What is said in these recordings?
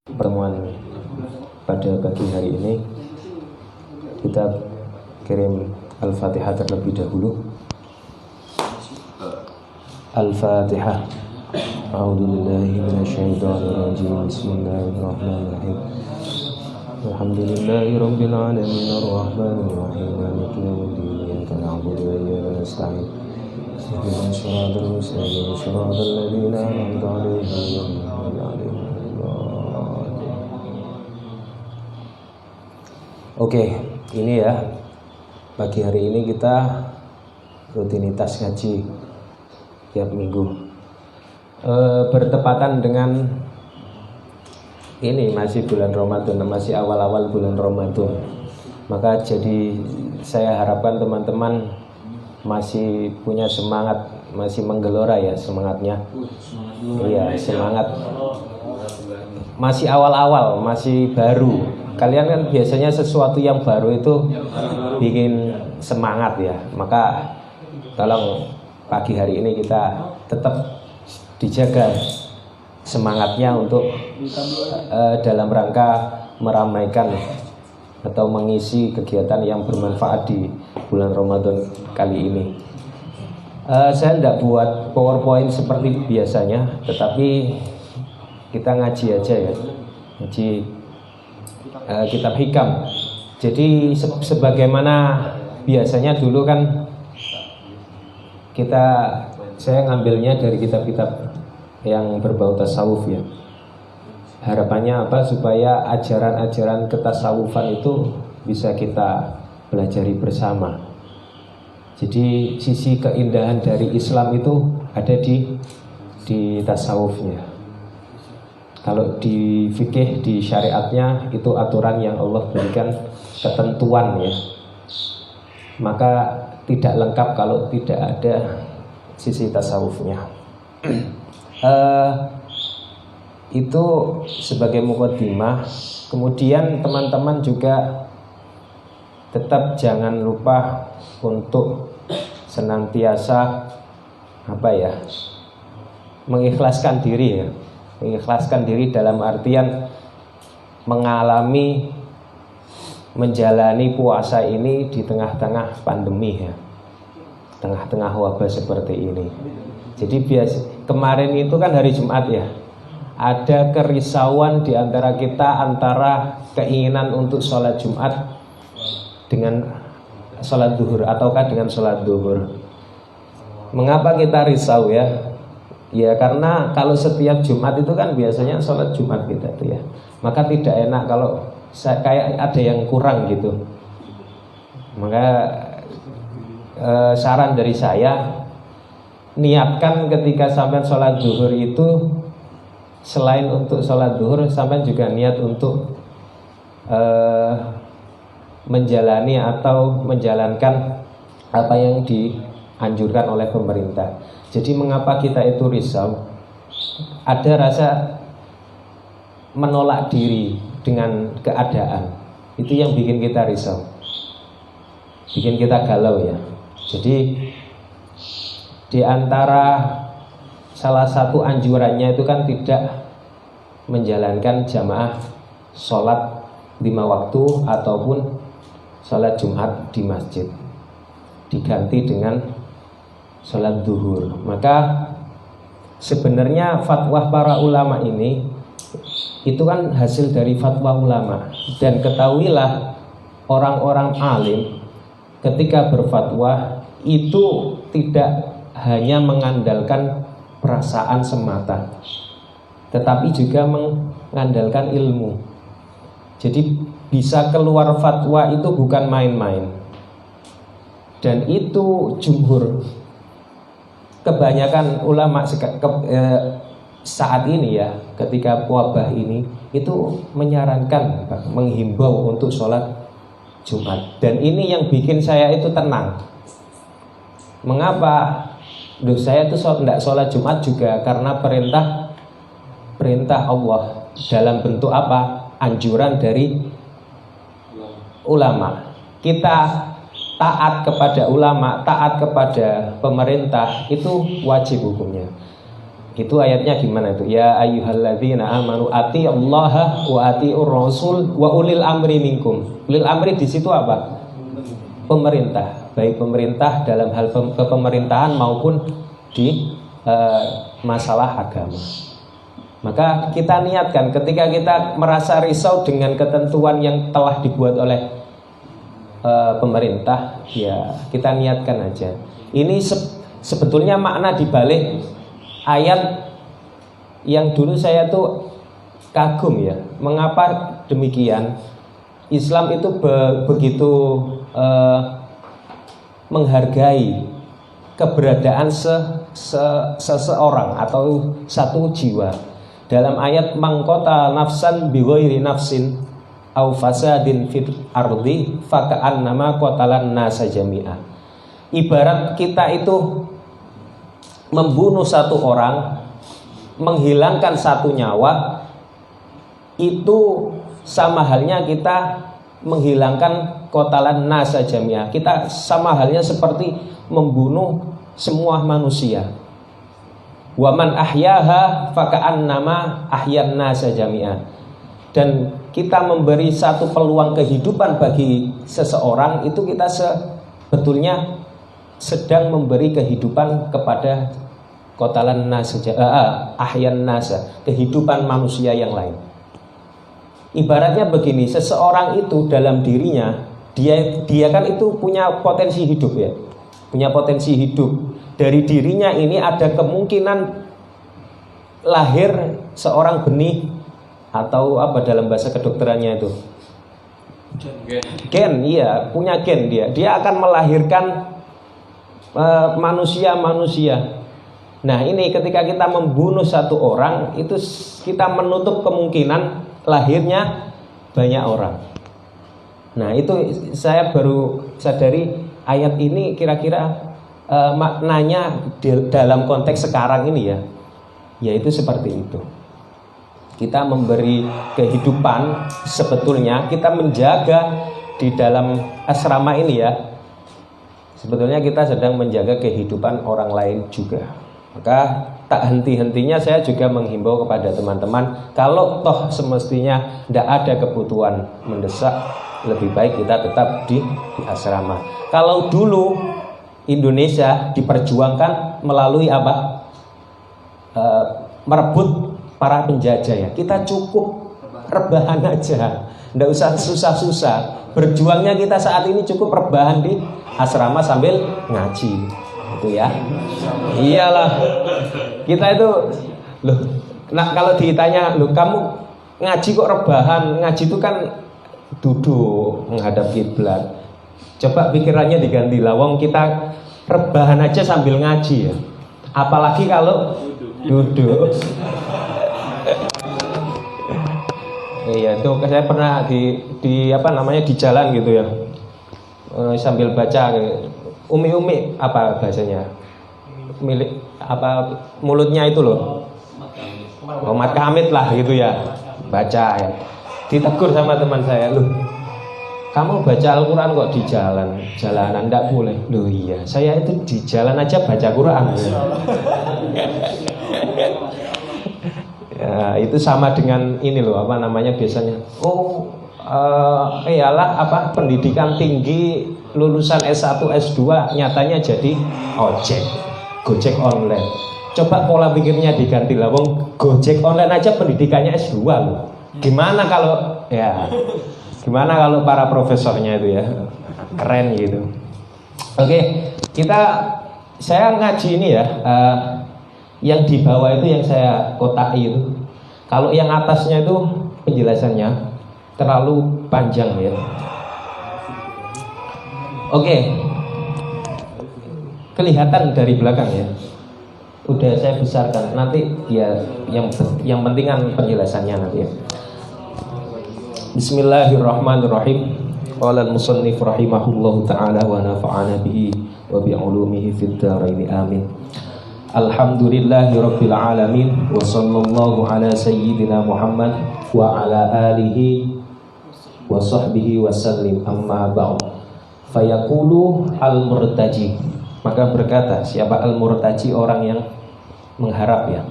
pertemuan pada pagi hari ini. Kita kirim Al-Fatihah terlebih dahulu. Al-Fatihah. A'udzubillahi minasyaitonirrajim. Bismillahirrahmanirrahim. Alhamdulillahirabbil alamin arrahmanir rahim maliki yaumiddin iyyaka na'budu wa iyyaka nasta'in ihdinas siratal mustaqim siratal ladzina an'amta 'alaihim ghairil maghdubi 'alaihim waladdallin. Oke, ini ya. Pagi hari ini kita rutinitas ngaji tiap minggu. Bertepatan dengan ini masih bulan Ramadan, masih awal-awal bulan Ramadan. Maka jadi saya harapkan teman-teman masih punya semangat, masih menggelora ya semangatnya. Iya, semangat. Masih awal-awal, masih baru. Kalian kan biasanya sesuatu yang baru itu bikin semangat ya. Maka tolong pagi hari ini kita tetap dijaga semangatnya untuk dalam rangka meramaikan atau mengisi kegiatan yang bermanfaat di bulan Ramadan kali ini. Saya tidak buat PowerPoint seperti biasanya, tetapi kita ngaji aja ya, ngaji kitab hikam. Jadi sebagaimana biasanya dulu kan saya ngambilnya dari kitab-kitab yang berbau tasawuf ya. Harapannya apa? Supaya ajaran-ajaran ketasawufan itu bisa kita pelajari bersama. Jadi sisi keindahan dari Islam itu ada di tasawufnya. Kalau di fikih, di syariatnya itu aturan yang Allah berikan ketentuan ya. Maka tidak lengkap kalau tidak ada sisi tasawufnya. Itu sebagai mukaddimah. Kemudian teman-teman juga tetap jangan lupa untuk senantiasa mengikhlaskan diri ya. Mengikhlaskan diri dalam artian menjalani puasa ini di tengah-tengah pandemi ya, tengah-tengah wabah seperti ini. Jadi kemarin itu kan hari Jumat ya, ada kerisauan di antara kita antara keinginan untuk sholat Jumat dengan sholat duhur ataukah dengan sholat duhur. Mengapa kita risau ya? Ya karena kalau setiap Jumat itu kan biasanya sholat Jumat kita tuh ya. Maka tidak enak kalau kayak ada yang kurang gitu. Maka saran dari saya, niatkan ketika sampai sholat duhur itu, selain untuk sholat duhur, sampai juga niat untuk menjalani atau menjalankan apa yang dianjurkan oleh pemerintah. Jadi mengapa kita itu risau? Ada rasa menolak diri dengan keadaan. Itu yang bikin kita risau, bikin kita galau ya. Jadi di antara salah satu anjurannya itu kan tidak menjalankan jamaah sholat 5 waktu ataupun sholat Jumat di masjid, diganti dengan sholat duhur. Maka sebenarnya fatwa para ulama ini itu kan hasil dari fatwa ulama. Dan ketahuilah orang-orang alim ketika berfatwa itu tidak hanya mengandalkan perasaan semata, tetapi juga mengandalkan ilmu. Jadi bisa keluar fatwa itu bukan main-main. Dan itu jumhur, kebanyakan ulama saat ini ya, ketika wabah ini itu menyarankan, menghimbau untuk sholat Jumat. Dan ini yang bikin saya itu tenang. Mengapa? Saya itu tidak sholat Jumat juga karena perintah Allah dalam bentuk apa? Anjuran dari ulama. Kita taat kepada ulama, taat kepada pemerintah, itu wajib hukumnya. Itu ayatnya gimana itu? Ya ayyuhalladzina amanu atiillaha wa atiiur rasul wa ulil amri minkum. Ulil amri di situ apa? Pemerintah, baik pemerintah dalam hal kepemerintahan maupun di masalah agama. Maka kita niatkan ketika kita merasa risau dengan ketentuan yang telah dibuat oleh pemerintah, ya kita niatkan aja. Ini sebetulnya makna dibalik ayat yang dulu saya tuh kagum ya. Mengapa demikian? Islam itu begitu menghargai keberadaan seseorang atau satu jiwa. Dalam ayat mangkota nafsan bighairi nafsin au fasadin fil ardi faka'annama qatalan nasa jami'a. Ibarat kita itu membunuh satu orang, menghilangkan satu nyawa, itu sama halnya kita menghilangkan qatalan nasa jami'a. Kita sama halnya seperti membunuh semua manusia. Wa man ahyaha faka'annama ahyan nasa jami'a. Dan kita memberi satu peluang kehidupan bagi seseorang, itu kita sebetulnya sedang memberi kehidupan kepada qatalan nasa ahyan nasa, kehidupan manusia yang lain. Ibaratnya begini, seseorang itu dalam dirinya dia kan itu punya potensi hidup ya. Punya potensi hidup. Dari dirinya ini ada kemungkinan lahir seorang benih atau apa dalam bahasa kedokterannya itu? Gen, iya, punya gen dia. Dia akan melahirkan manusia-manusia. Nah, ini ketika kita membunuh satu orang, itu kita menutup kemungkinan lahirnya banyak orang. Nah, itu saya baru sadari ayat ini kira-kira maknanya dalam konteks sekarang ini ya, yaitu seperti itu. Kita memberi kehidupan, sebetulnya kita menjaga di dalam asrama ini ya, sebetulnya kita sedang menjaga kehidupan orang lain juga. Maka tak henti-hentinya saya juga menghimbau kepada teman-teman, kalau toh semestinya tidak ada kebutuhan mendesak, lebih baik kita tetap di asrama. Kalau dulu Indonesia diperjuangkan melalui apa? Merebut para penjajah ya. Kita cukup rebahan aja, nggak usah susah-susah. Berjuangnya kita saat ini cukup rebahan di asrama sambil ngaji, itu ya. Iyalah, kita itu loh. Nah kalau ditanya, loh kamu ngaji kok rebahan? Ngaji itu kan duduk menghadap kiblat. Coba pikirannya diganti, lawang kita rebahan aja sambil ngaji ya. Apalagi kalau duduk. Iya, itu saya pernah di apa namanya di jalan gitu ya. Sambil baca umi apa bahasanya? Milik apa mulutnya itu loh. Muhammad Kamit lah gitu ya. Baca ya. Ditegur sama teman saya, loh kamu baca Al-Quran kok di jalanan, enggak boleh. Loh iya, saya itu di jalan aja baca Quran. Ya, itu sama dengan ini loh, apa namanya biasanya. Oh, iyalah apa pendidikan tinggi lulusan S1, S2 nyatanya jadi ojek, Gojek online. Coba pola pikirnya diganti lah, wong Gojek online aja pendidikannya S2 loh. Gimana kalau para profesornya itu ya, keren gitu. Oke, saya ngaji ini ya, yang di bawah itu yang saya kotaki itu. Kalau yang atasnya itu penjelasannya terlalu panjang ya. Oke, kelihatan dari belakang ya. Udah saya besarkan, nanti ya yang penting kan penjelasannya nanti ya. Bismillahirrahmanirrahim. Qala al-musannif rahimahullahu ta'ala wa nafa'ana bihi wa bi'ulumihi fid dharain amin. Alhamdulillahi rabbil alamin wa sallallahu ala sayyidina Muhammad wa ala alihi wa sahbihi wa sallim, amma ba'd. Fayaqulu al-murtaji, maka berkata siapa al-murtaji, orang yang mengharap ya.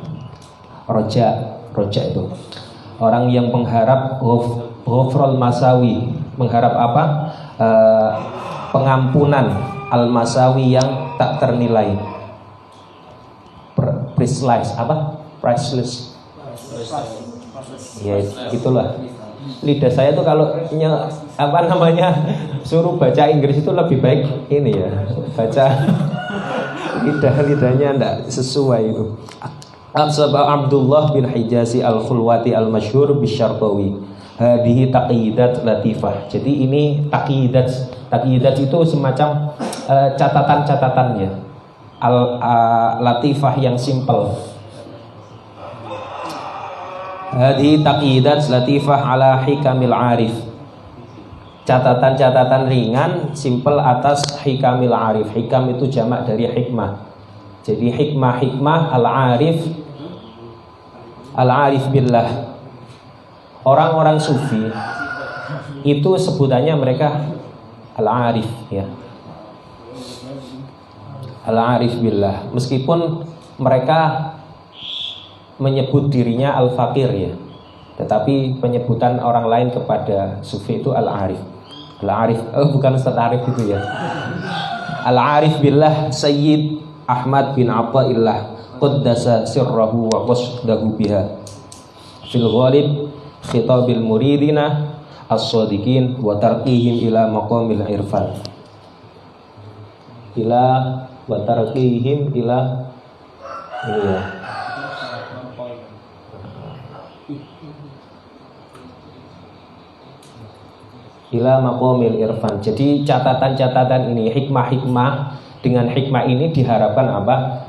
Roja itu orang yang mengharap ghufrul masawi, mengharap apa? Pengampunan al-masawi yang tak ternilai. Priceless apa? Priceless. Ya gitulah. Lidah saya tuh kalau suruh baca Inggris itu lebih baik ini ya, baca lidahnya enggak sesuai itu. Abdullah bin Hijazi al-Khulwati al-Masyhur bisyarqawi. Hadhihi taqidat latifah. Jadi ini taqidat itu semacam catatan-catatannya. Latifah yang simple. Hadhihi taqidat latifah ala hikamil arif. Catatan-catatan ringan simple atas hikamil arif. Hikam itu jamak dari hikmah. Jadi hikmah al-arif billah. Orang-orang sufi itu sebutannya mereka al-arif ya. Al-arif billah. Meskipun mereka menyebut dirinya al-faqir ya. Tetapi penyebutan orang lain kepada sufi itu al-arif. Al-arif, bukan Ustaz Arif itu ya. Al-arif billah Sayyid Ahmad bin Athaillah qaddasa sirrahu wa qasdahu biha fil ghalib khitabil muridina as-sadiqin wa tarqihim ila maqamil irfan ila wa tarqihim ila ini ya. Ila maqamil irfan. Jadi catatan-catatan ini, hikmah-hikmah, dengan hikmah ini diharapkan apa?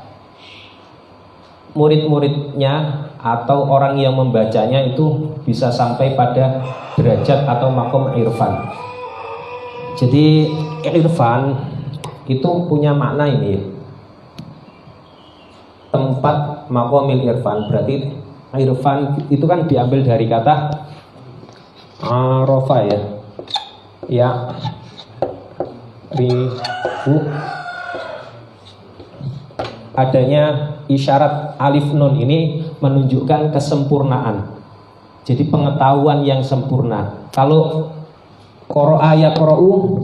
Murid-muridnya atau orang yang membacanya itu bisa sampai pada derajat atau maqam irfan. Jadi irfan itu punya makna ini. Tempat maqamil irfan, berarti irfan itu kan diambil dari kata arafa ya. Ya rifu, adanya isyarat alif nun ini menunjukkan kesempurnaan. Jadi pengetahuan yang sempurna. Kalau qara'a yaqra'u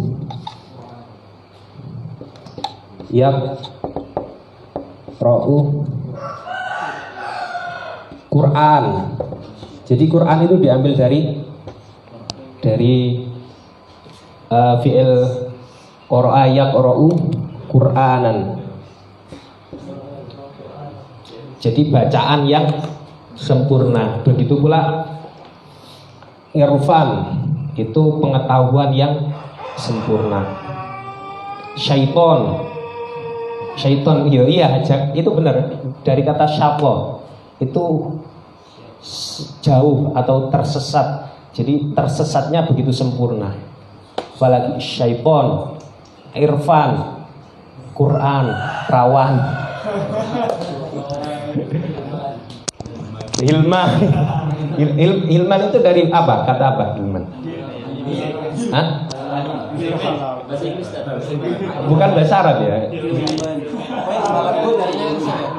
yaqra'u Quran. Jadi Quran itu diambil dari fi'il qara'a yaqra'u Qur'anan. Jadi bacaan yang sempurna. Begitu pula irfan, itu pengetahuan yang sempurna. Syaiton, iya itu benar, dari kata syaqqa, itu jauh atau tersesat. Jadi tersesatnya begitu sempurna. Apalagi syaiton, irfan, Quran, rawan. Hilman itu dari apa? Kata apa hilman? Hah? Bukan bahasa Arab ya?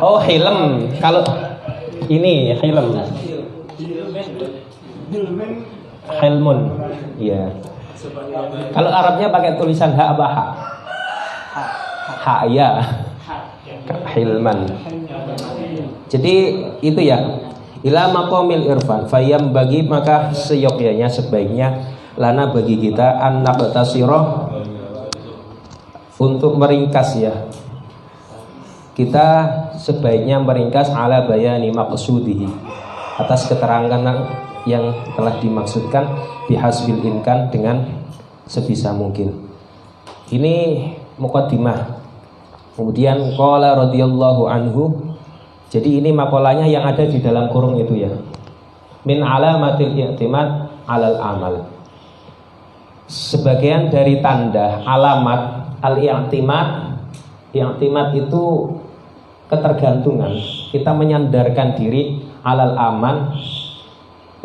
Oh hilm. Kalau ini hilm, hilmun, ya. Kalau Arabnya pakai tulisan ha apa ha? Ha ya. Hilman. Jadi itu ya. Ila maqamil irfan fayam bagi, maka seyogyanya sebaiknya lana bagi kita an naqtasira, untuk meringkas ya. Kita sebaiknya meringkas ala bayani maqsudihi, atas keterangan yang telah dimaksudkan bihasbil imkan, dengan sebisa mungkin. Ini muqaddimah. Kemudian qala radhiyallahu anhu. Jadi ini makolanya yang ada di dalam kurung itu ya. Min alamatil i'timad alal amal. Sebagian dari tanda alamat al-i'timad. I'timad itu ketergantungan. Kita menyandarkan diri alal aman,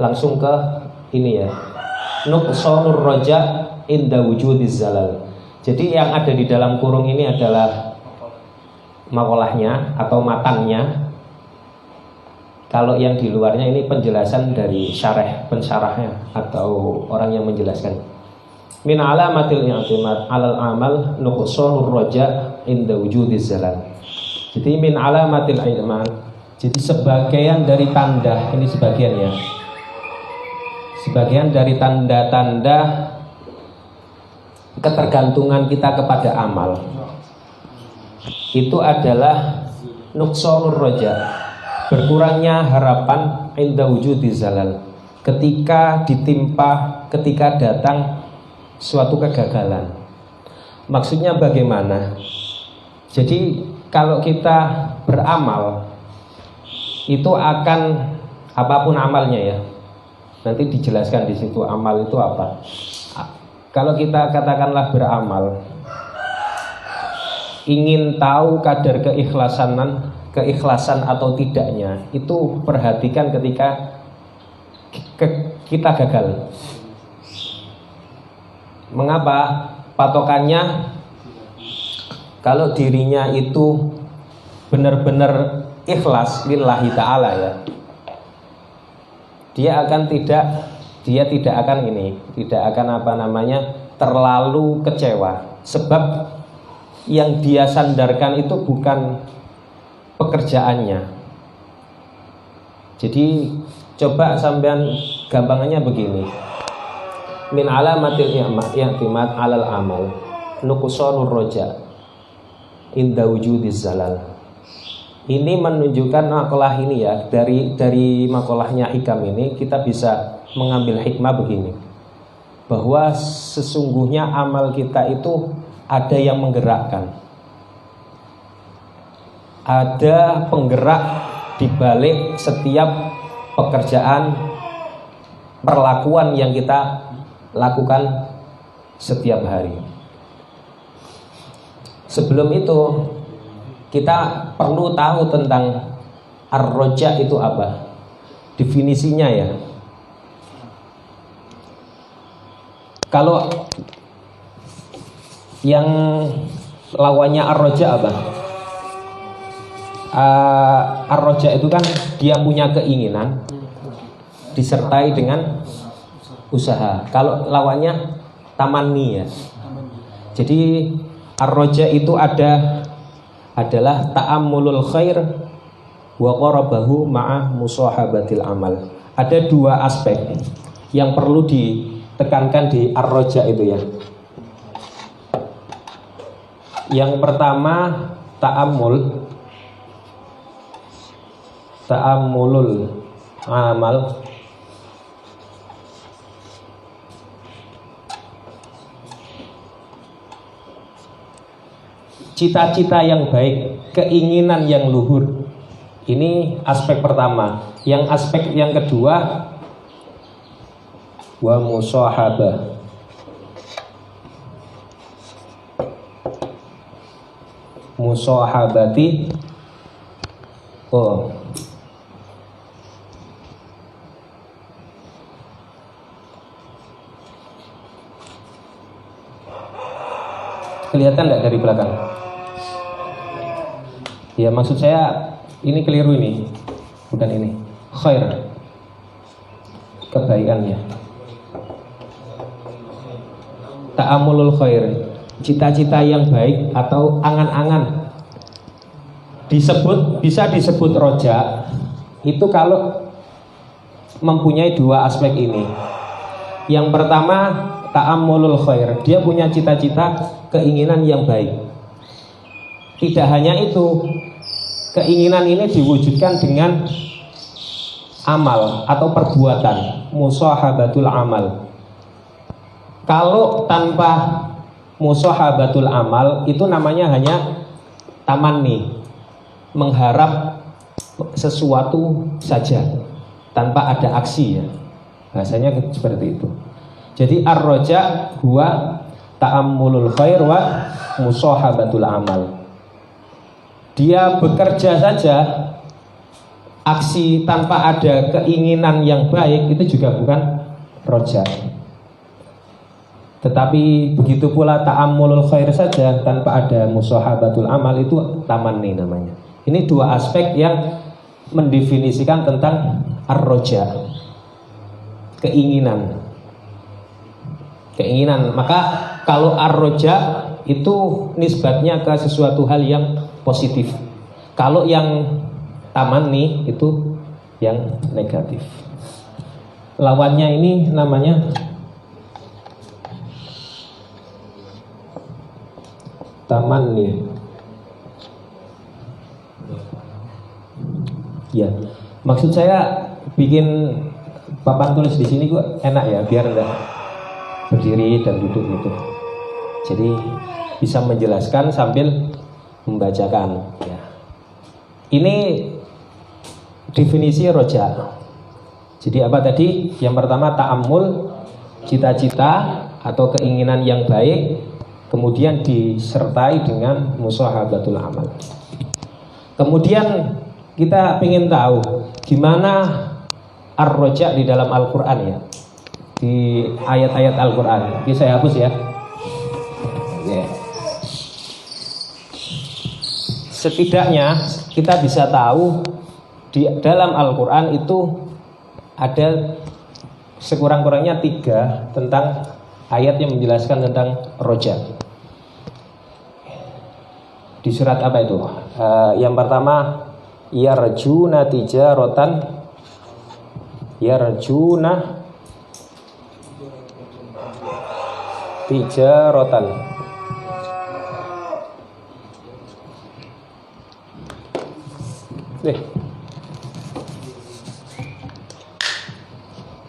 langsung ke ini ya. Nuqsanur raja inda wujudiz zalal. Jadi yang ada di dalam kurung ini adalah makolahnya atau matannya. Kalau yang di luarnya ini penjelasan dari pensyarahnya atau orang yang menjelaskan. Min alamatil i'timad 'alal amal nuqsanur raja inda wujudiz zalal. Jadi min alamatil i'timad. Jadi sebagian dari tanda, ini sebagian ya. Sebagian dari tanda-tanda ketergantungan kita kepada amal itu adalah nuqsanur raja, berkurangnya harapan inda wujudi zalal, ketika datang suatu kegagalan. Maksudnya bagaimana? Jadi kalau kita beramal itu akan apapun amalnya ya. Nanti dijelaskan di situ amal itu apa. Kalau kita katakanlah beramal, ingin tahu kadar keikhlasan atau tidaknya, itu perhatikan ketika kita gagal. Mengapa? Patokannya kalau dirinya itu benar-benar ikhlas lillahi ta'ala ya, dia tidak akan terlalu kecewa, sebab yang dia sandarkan itu bukan pekerjaannya. Jadi coba sampean gampangannya begini. Min alamatil i'timad 'alal amal nuqsanur raja inda wujudiz zalal. Ini menunjukkan makalah ini ya, dari makalahnya Hikam ini kita bisa mengambil hikmah begini, bahwa sesungguhnya amal kita itu ada yang menggerakkan, ada penggerak di balik setiap pekerjaan, perlakuan yang kita lakukan setiap hari. Sebelum itu kita perlu tahu tentang ar-raja itu apa, definisinya ya. Kalau yang lawannya ar-raja apa? Ar-raja itu kan dia punya keinginan disertai dengan usaha. Kalau lawannya tamanni ya. Jadi ar-raja itu adalah ta'ammulul khair wa qarabahu ma'a musahabatil amal. Ada dua aspek yang perlu ditekankan di ar-raja itu ya. Yang pertama ta'ammulul amal, cita-cita yang baik, keinginan yang luhur. Ini aspek pertama. Yang aspek yang kedua, wa musahabah, musahabati. Kelihatan nggak dari belakang? Ya, maksud saya ini keliru, ini bukan ini. Khair, kebaikannya. Ta'amulul khair, cita-cita yang baik atau angan-angan. Bisa disebut roja itu kalau mempunyai dua aspek ini. Yang pertama ta'amulul khair, dia punya cita-cita, keinginan yang baik. Tidak hanya itu, keinginan ini diwujudkan dengan amal atau perbuatan, musahabatul amal. Kalau tanpa musahabatul amal, itu namanya hanya tamanni, mengharap sesuatu saja tanpa ada aksi ya. Bahasanya seperti itu. Jadi ar-raja huwa ta'ammulul khair wa musahabatul amal. Dia bekerja saja, aksi tanpa ada keinginan yang baik, itu juga bukan roja. Tetapi begitu pula ta'ammulul khair saja tanpa ada musahabatul amal, itu tamanni namanya. Ini dua aspek yang mendefinisikan tentang ar-roja, keinginan. Maka kalau ar-roja itu nisbatnya ke sesuatu hal yang positif. Kalau yang tamanni itu yang negatif. Lawannya ini namanya tamanni. Ya, maksud saya bikin papan tulis di sini gua enak ya, biar enggak berdiri dan duduk gitu. Jadi bisa menjelaskan sambil membacakan. Ya. Ini definisi roja. Jadi apa tadi? Yang pertama ta'ammul, cita-cita atau keinginan yang baik, kemudian disertai dengan musahabatul amal. Kemudian kita ingin tahu gimana ar-roja di dalam Al-Quran ya, di ayat-ayat Al-Quran. Ini saya hapus ya. Setidaknya kita bisa tahu di dalam Al-Quran itu ada sekurang-kurangnya 3 tentang ayat yang menjelaskan tentang roja. Di surat apa itu? Yang pertama, yarjuna tijaratan, yarjuna tijaratan.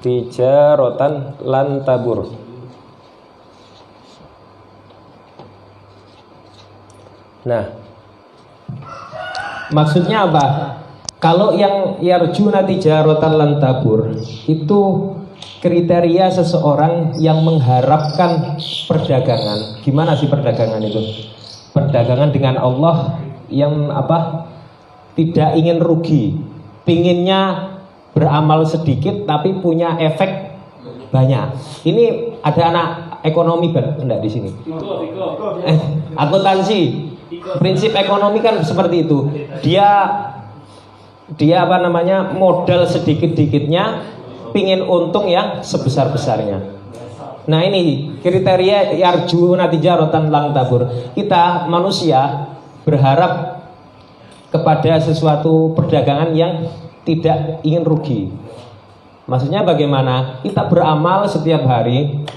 Tijaratan lan tabur. Nah, maksudnya apa? Kalau yang yarjuna tijaratan lan tabur itu kriteria seseorang yang mengharapkan perdagangan. Gimana sih perdagangan itu? Perdagangan dengan Allah yang apa? Tidak ingin rugi, pinginnya beramal sedikit tapi punya efek banyak. Ini ada anak ekonomi enggak di sini? Akuntansi. Prinsip ekonomi kan seperti itu. Dia apa namanya? Modal sedikit-dikitnya pingin untung yang sebesar-besarnya. Nah, ini kriteria yarjuna tijaratan lan tabur. Kita manusia berharap kepada sesuatu perdagangan yang tidak ingin rugi. Maksudnya bagaimana? Kita beramal setiap hari,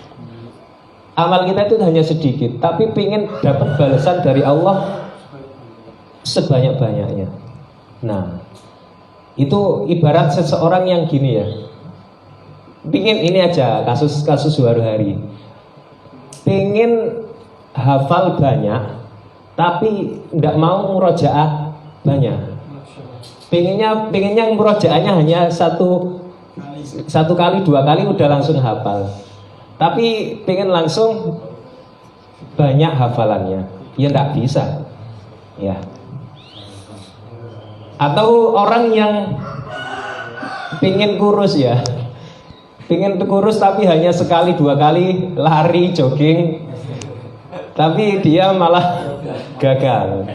amal kita itu hanya sedikit, tapi ingin dapat balasan dari Allah sebanyak-banyaknya. Nah, itu ibarat seseorang yang gini ya, pingin ini aja kasus baru-hari, pingin hafal banyak, tapi tidak mau murojaah banyak. Pengennya murojaahnya hanya satu kali 2 kali udah langsung hafal. Tapi pengen langsung banyak hafalannya, ya enggak bisa. Ya. Atau orang yang pengen kurus ya, pengen kurus tapi hanya sekali 2 kali lari jogging, tapi dia malah gagal.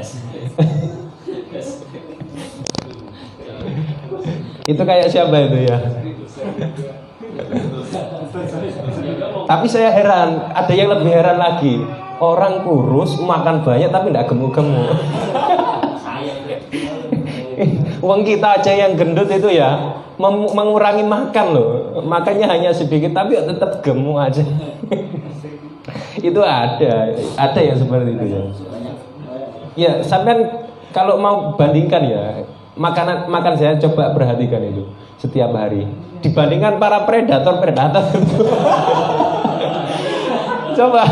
Itu kayak siapa itu ya? Tapi saya heran, ada yang lebih heran lagi. Orang kurus makan banyak tapi tidak gemuk-gemuk. Uang kita aja yang gendut itu ya mengurangi makan loh. Makannya hanya sedikit tapi tetap gemuk aja. Itu ada yang seperti itu ya. Ya, sampean kalau mau bandingkan ya, makan saya coba perhatikan itu setiap hari dibandingkan para predator itu. Coba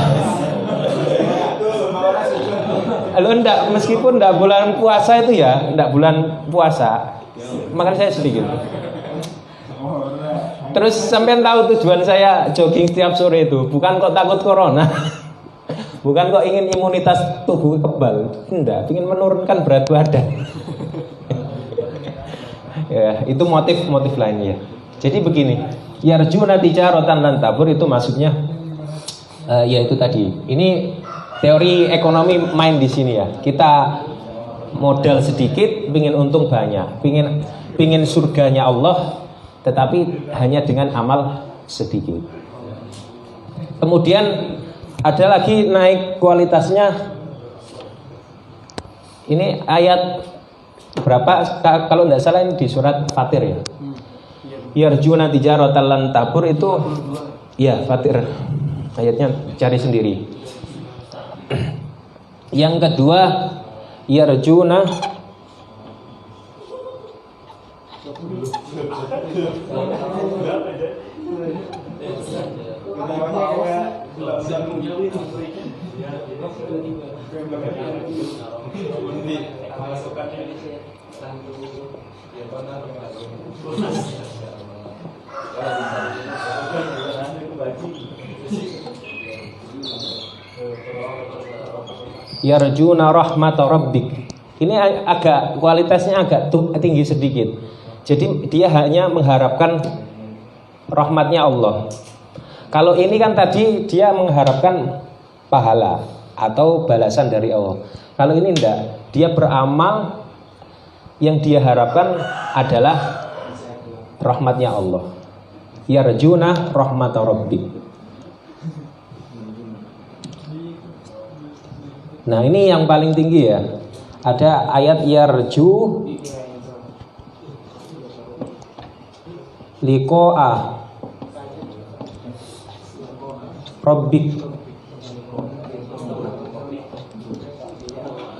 lo enggak, meskipun enggak bulan puasa itu ya, enggak bulan puasa makan saya sedikit. Terus sampean tahu tujuan saya jogging setiap sore itu bukan kok takut corona. Bukan kok ingin imunitas tubuh kebal, enggak, ingin menurunkan berat badan. Ya, itu motif lainnya. Jadi begini, yarjuna tijaratan lan tabur itu maksudnya ya itu tadi. Ini teori ekonomi main di sini ya. Kita modal sedikit, pingin untung banyak, pingin pingin surganya Allah, tetapi hanya dengan amal sedikit. Kemudian ada lagi naik kualitasnya. Ini ayat berapa? Kalau tidak salah ini di surat Fatir ya. Yarjuna tijaratan lan tabur itu ya Fatir. Ayatnya cari sendiri. Yang kedua yarjuna yarjuna rahmat rabbik. Ini agak kualitasnya agak tinggi sedikit. Jadi dia hanya mengharapkan rahmatnya Allah. Kalau ini kan tadi dia mengharapkan pahala atau balasan dari Allah. Kalau ini enggak, dia beramal yang dia harapkan adalah rahmatnya Allah. Yarjuna rahmat rabbik. Nah ini yang paling tinggi ya. Ada ayat yarju liqa'a rabbik.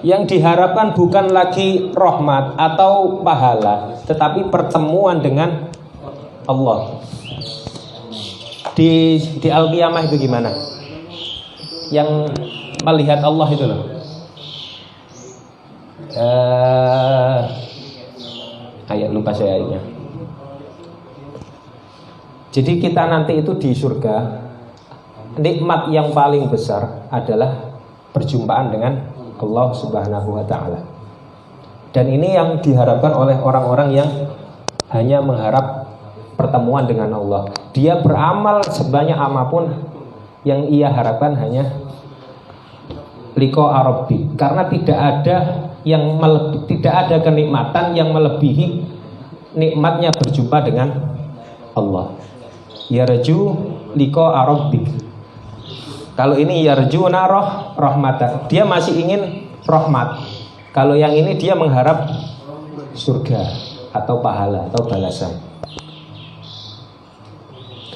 Yang diharapkan bukan lagi rahmat atau pahala, tetapi pertemuan dengan Allah. Di Al-Qiyamah itu gimana? Yang melihat Allah itu loh. Ayat lupa saya ayatnya. Jadi kita nanti itu di surga, nikmat yang paling besar adalah perjumpaan dengan Allah Subhanahu wa ta'ala. Dan ini yang diharapkan oleh orang-orang yang hanya mengharap pertemuan dengan Allah. Dia beramal sebanyak apapun, yang ia harapkan hanya liqa rabbi, karena tidak ada kenikmatan yang melebihi nikmatnya berjumpa dengan Allah. Yarju liqa rabbik. Kalau ini yarjuna rahmatan, dia masih ingin rahmat. Kalau yang ini dia mengharap surga atau pahala atau balasan.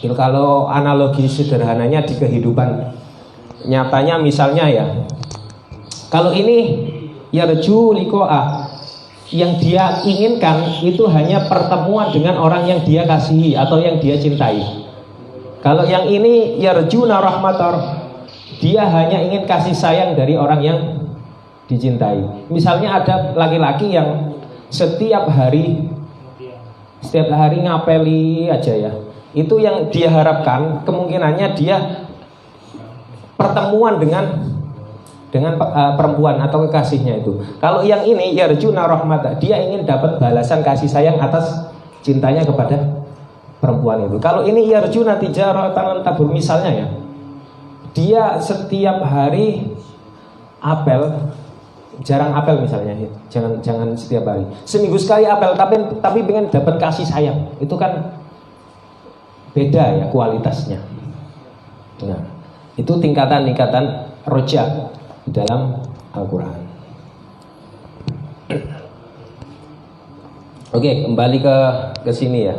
Kalau analogi sederhananya di kehidupan nyatanya misalnya ya, kalau ini yarju liqa'a, yang dia inginkan itu hanya pertemuan dengan orang yang dia kasihi atau yang dia cintai. Kalau yang ini yarjuna rahmatar, dia hanya ingin kasih sayang dari orang yang dicintai. Misalnya ada laki-laki yang setiap hari ngapeli aja ya. Itu yang dia harapkan, kemungkinannya dia pertemuan dengan perempuan atau kekasihnya itu. Kalau yang ini yarjuna rahmata, dia ingin dapat balasan kasih sayang atas cintanya kepada perempuan itu. Kalau ini yarjuna tijaratan tabur misalnya ya, dia setiap hari apel, jarang apel misalnya, jangan setiap hari, seminggu sekali apel, tapi pengen dapat kasih sayang, itu kan beda ya kualitasnya. Nah, itu tingkatan-tingkatan roja dalam Al-Quran. Oke, kembali ke sini ya.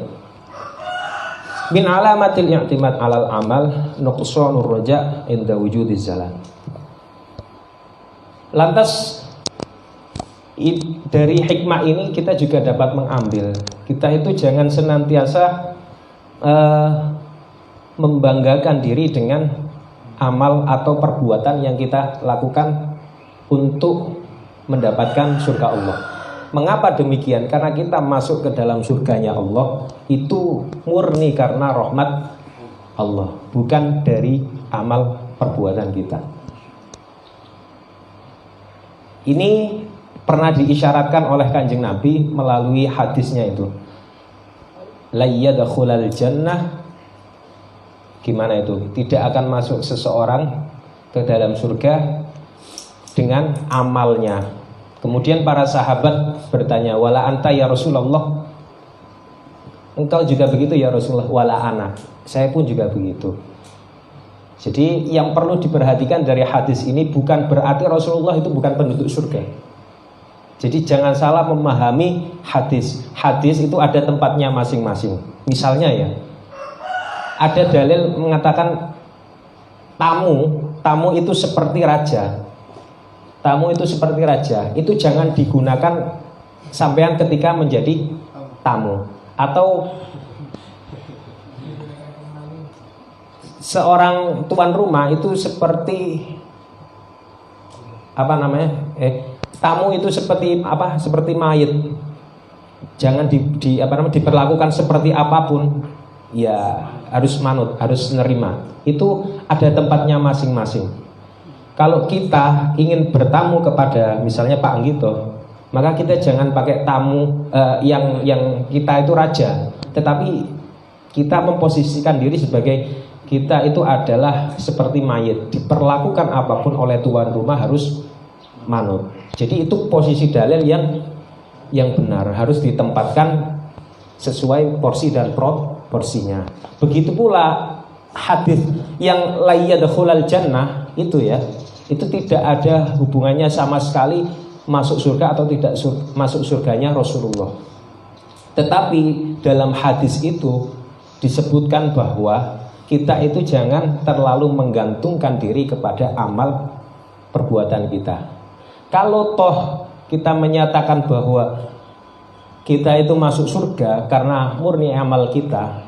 Min alamatil i'timad 'alal amal nuqsanur raja' inda wujudiz zalam. Lantas dari hikmah ini kita juga dapat mengambil, kita itu jangan senantiasa membanggakan diri dengan amal atau perbuatan yang kita lakukan untuk mendapatkan surga Allah. Mengapa demikian? Karena kita masuk ke dalam surganya Allah itu murni karena rahmat Allah, bukan dari amal perbuatan kita. Ini pernah diisyaratkan oleh Kanjeng Nabi melalui hadisnya itu. La yadkhulal jannah, gimana itu? Tidak akan masuk seseorang ke dalam surga dengan amalnya. Kemudian para sahabat bertanya, wala anta ya Rasulullah, engkau juga begitu ya Rasulullah, wala ana, saya pun juga begitu. Jadi yang perlu diperhatikan dari hadis ini bukan berarti Rasulullah itu bukan penduduk surga. Jadi jangan salah memahami hadis. Hadis itu ada tempatnya masing-masing. Misalnya ya, ada dalil mengatakan tamu itu seperti raja. Tamu itu seperti raja. Itu jangan digunakan sampean ketika menjadi tamu. Atau seorang tuan rumah itu seperti apa namanya? Tamu itu seperti apa? Seperti mayit. Jangan diperlakukan seperti apapun. Ya harus manut, harus nerima. Itu ada tempatnya masing-masing. Kalau kita ingin bertamu kepada misalnya Pak Anggito, maka kita jangan pakai tamu yang kita itu raja, tetapi kita memposisikan diri sebagai kita itu adalah seperti mayit. Diperlakukan apapun oleh tuan rumah harus manut. Jadi itu posisi dalil yang benar, harus ditempatkan sesuai porsi dan proporsinya. Begitu pula hadis yang la yadkhulul jannah itu ya, itu tidak ada hubungannya sama sekali masuk surga atau tidak masuk surganya Rasulullah. Tetapi dalam hadis itu disebutkan bahwa kita itu jangan terlalu menggantungkan diri kepada amal perbuatan kita. Kalau toh kita menyatakan bahwa kita itu masuk surga karena murni amal kita,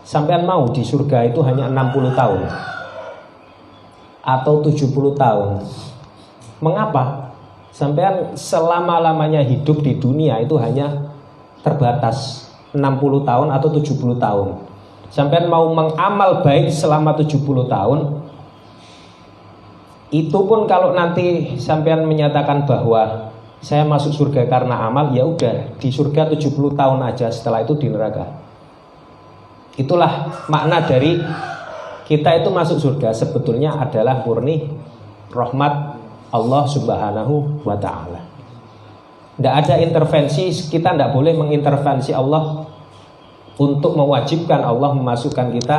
sampean mau di surga itu hanya 60 tahun atau 70 tahun. Mengapa? Sampean selama-lamanya hidup di dunia itu hanya terbatas 60 tahun atau 70 tahun. Sampean mau mengamal baik selama 70 tahun, itu pun kalau nanti sampean menyatakan bahwa saya masuk surga karena amal, ya udah di surga 70 tahun aja, setelah itu di neraka. Itulah makna dari kita itu masuk surga sebetulnya adalah murni rahmat Allah Subhanahu wa ta'ala. Tidak ada intervensi, kita tidak boleh mengintervensi Allah untuk mewajibkan Allah memasukkan kita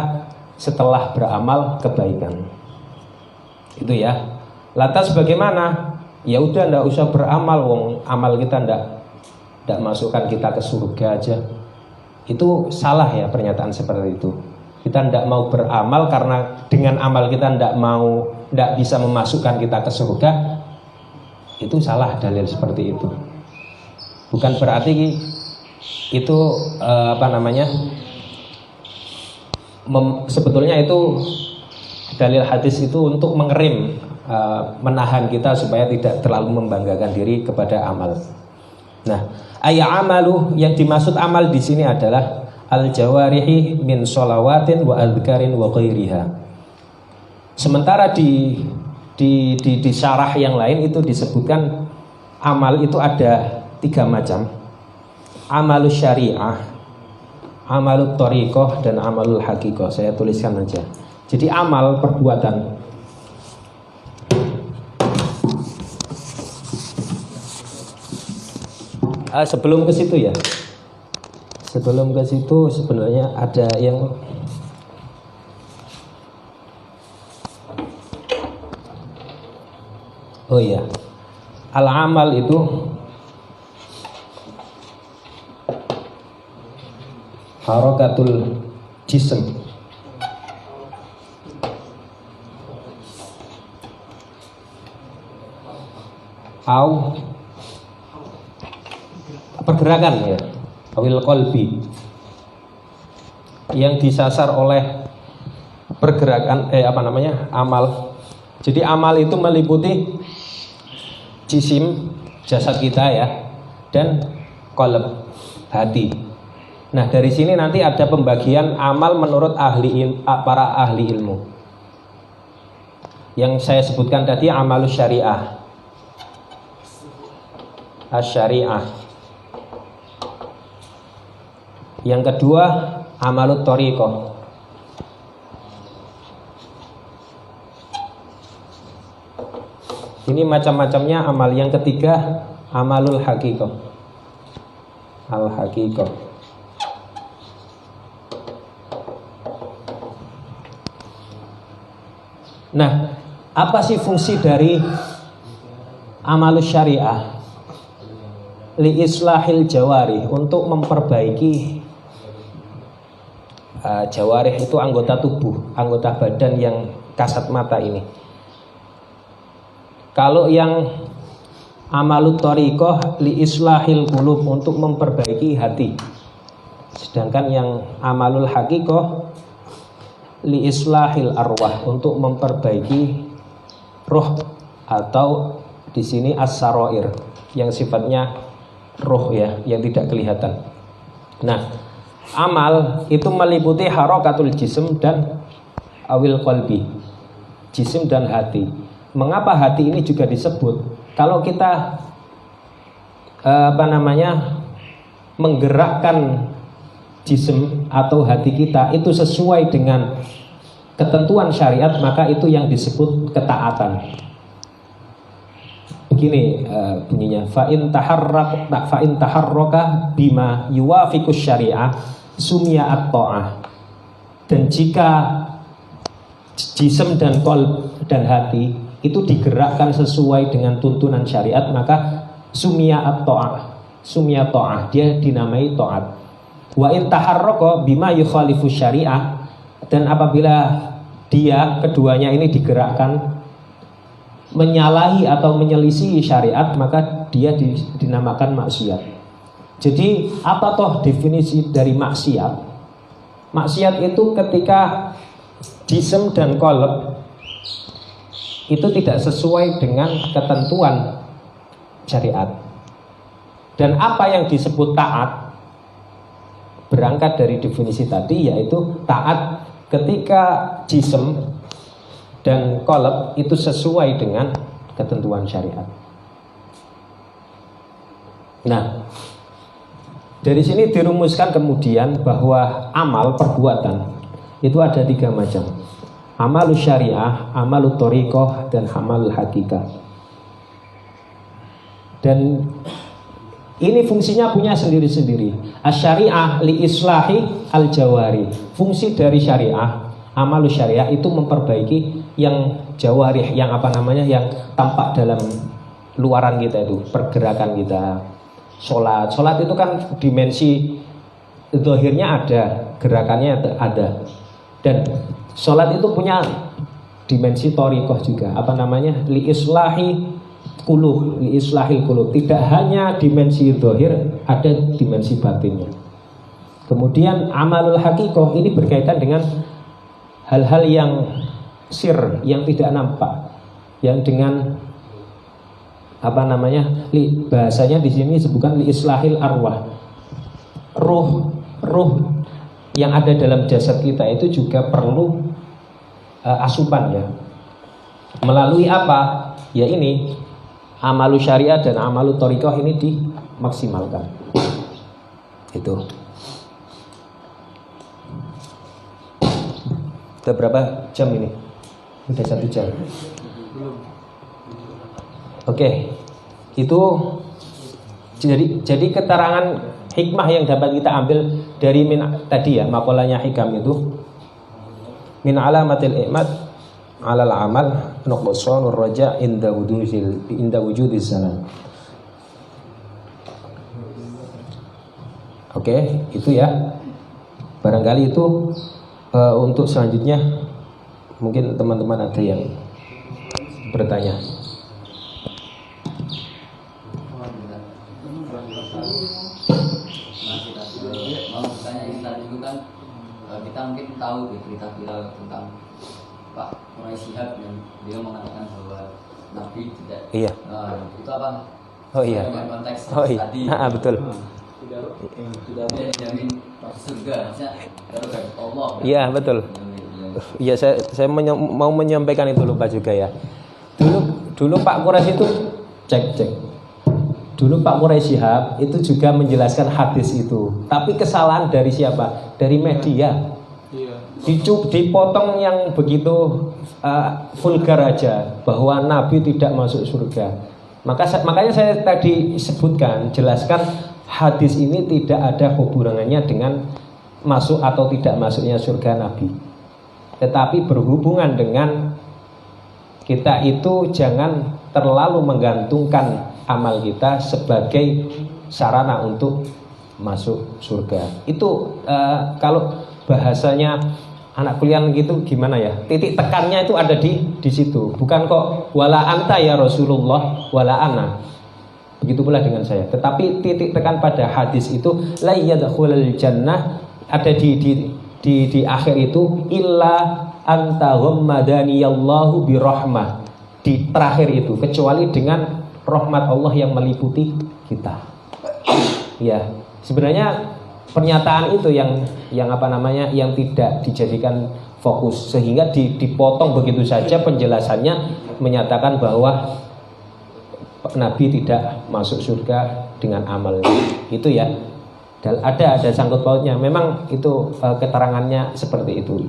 setelah beramal kebaikan. Itu ya. Lantas bagaimana? Ya udah ndak usah beramal, wong amal kita ndak masukkan kita ke surga aja. Itu salah ya pernyataan seperti itu. Kita ndak mau beramal karena dengan amal kita ndak bisa memasukkan kita ke surga. Itu salah dalil seperti itu. Bukan berarti itu sebetulnya itu dalil hadis itu untuk mengerim, menahan kita supaya tidak terlalu membanggakan diri kepada amal. Nah, amalu yang dimaksud amal di sini adalah al-jawarihi min sholawatin wa adzkarin wa ghairiha. Sementara di syarah yang lain itu disebutkan amal itu ada 3 macam. Amalus syariah, amalut thariqah, dan amalul haqiqah. Saya tuliskan aja. Jadi amal perbuatan. Sebelum ke situ ya. Sebelum ke situ sebenarnya ada yang oh iya. Al-amal itu harakatul jism, pergerakan ya, awil qalbi, yang disasar oleh pergerakan amal. Jadi amal itu meliputi jisim, jasad kita ya, dan qalb, hati. Nah dari sini nanti ada pembagian amal menurut para ahli ilmu. Yang saya sebutkan tadi amalus syariah, as-syariah. Yang kedua amalut thariqah. Ini macam-macamnya amal. Yang ketiga amalul haqiqah, al-haqiqah. Nah, apa sih fungsi dari amalus syariah? Li islahil jawarih, untuk memperbaiki jawarih itu anggota tubuh, anggota badan yang kasat mata ini. Kalau yang amalut thariqah li islahil qulub, untuk memperbaiki hati. Sedangkan yang amalul haqiqah li islahil arwah, untuk memperbaiki roh, atau di sini as-sarair, yang sifatnya roh ya, yang tidak kelihatan. Nah, amal itu meliputi harakatul jism dan awil qalbi, jisim dan hati. Mengapa hati ini juga disebut? Kalau kita menggerakkan jisim atau hati kita itu sesuai dengan ketentuan syariat, maka itu yang disebut ketaatan. Begini bunyinya, fa in taharraka bima yuwafiqus syariah sumya at-ta'ah. Dan jika jisim dan qalb dan hati itu digerakkan sesuai dengan tuntunan syariat, maka sumya at-ta'ah, sumya ta'ah, dia dinamai taat. Wa in taharraka bima yukhalifus syariah, dan apabila dia keduanya ini digerakkan menyalahi atau menyelisihi syariat, maka dia dinamakan maksiat. Jadi apa toh definisi dari maksiat? Maksiat itu ketika jisim dan qalb itu tidak sesuai dengan ketentuan syariat. Dan apa yang disebut taat? Berangkat dari definisi tadi, yaitu taat ketika jisim dan qalb itu sesuai dengan ketentuan syariat. Nah, dari sini dirumuskan kemudian bahwa amal perbuatan itu ada 3 macam. Amalus syariah, amalut thariqah, dan amalul hakikah. Dan ini fungsinya punya sendiri-sendiri. Asy-syariah li islahi al-jawari. Fungsi dari syariah, amalus syariah itu memperbaiki yang jawarih, yang yang tampak dalam luaran kita itu, pergerakan kita. Sholat itu kan dimensi zahirnya ada, gerakannya ada. Dan sholat itu punya dimensi thariqah juga, li islahi qulub, li islahil qulub. Tidak hanya dimensi zahir, ada dimensi batinnya. Kemudian amalul haqiqah ini berkaitan dengan hal-hal yang sir, yang tidak nampak, yang dengan bahasanya di sini disebutkan li islahil arwah. Ruh yang ada dalam jasad kita itu juga perlu asupan ya. Melalui apa? Ya ini amalu syariah dan amalu thariqah ini dimaksimalkan. Itu. Sudah berapa jam ini? Sudah 1 jam. Oke, itu jadi keterangan hikmah yang dapat kita ambil dari tadi ya, maqalanya Hikam itu, min alamatil i'mad alal amal nuqsanur raja inda wujudis salam. Oke, itu ya. Barangkali itu untuk selanjutnya mungkin teman-teman ada yang bertanya. Kita mungkin tahu berita viral tentang Pak Quraisy Shihab yang dia mengatakan bahwa Nabi tidak. Iya. Itu apa? Oh iya. Dengan konteks tadi. Betul. Tidak dijamin surga, maksudnya dari Allah. Iya betul. Iya, saya mau menyampaikan itu, lupa juga ya. Dulu Pak Quraisy itu cek. Dulu Pak Quraisy Shihab itu juga menjelaskan hadis itu, tapi kesalahan dari siapa? Dari media. Dipotong yang begitu vulgar aja, bahwa Nabi tidak masuk surga. Makanya saya tadi sebutkan, jelaskan hadis ini tidak ada hubungannya dengan masuk atau tidak masuknya surga Nabi, tetapi berhubungan dengan kita itu jangan terlalu menggantungkan amal kita sebagai sarana untuk masuk surga. Itu kalau bahasanya anak kuliah gitu gimana ya? Titik tekannya itu ada di situ. Bukan kok wala anta ya Rasulullah wala ana. Begitu pula dengan saya. Tetapi titik tekan pada hadis itu la yadkhulul jannah ada di akhir itu illa anta ghammadaniyallahu birahmah. Di terakhir itu kecuali dengan rahmat Allah yang meliputi kita. Ya, sebenarnya pernyataan itu yang apa namanya yang tidak dijadikan fokus sehingga dipotong begitu saja penjelasannya menyatakan bahwa Nabi tidak masuk surga dengan amalnya. Itu ya. Dan ada sangkut pautnya. Memang itu keterangannya seperti itu.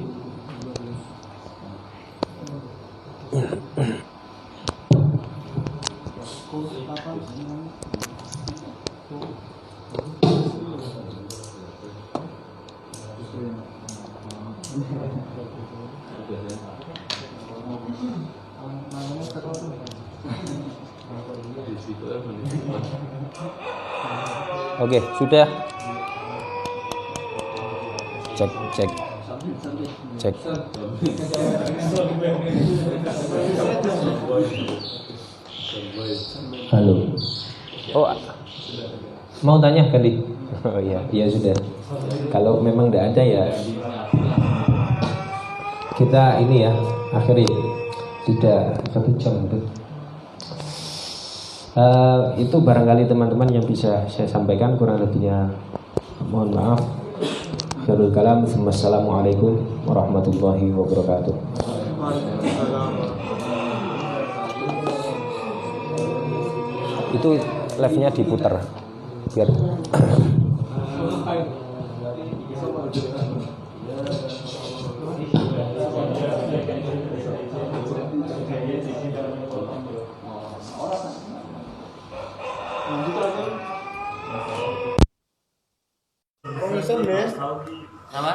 Oke, sudah. Cek. Halo. Oh, mau tanya kali? Oh iya sudah. Kalau memang tidak ada ya kita ini ya akhiri tidak 1 jam itu. Itu barangkali teman-teman yang bisa saya sampaikan, kurang lebihnya mohon maaf. Khairul kalam. Wassalamualaikum warahmatullahi wabarakatuh. Itu live-nya diputar biar Sama?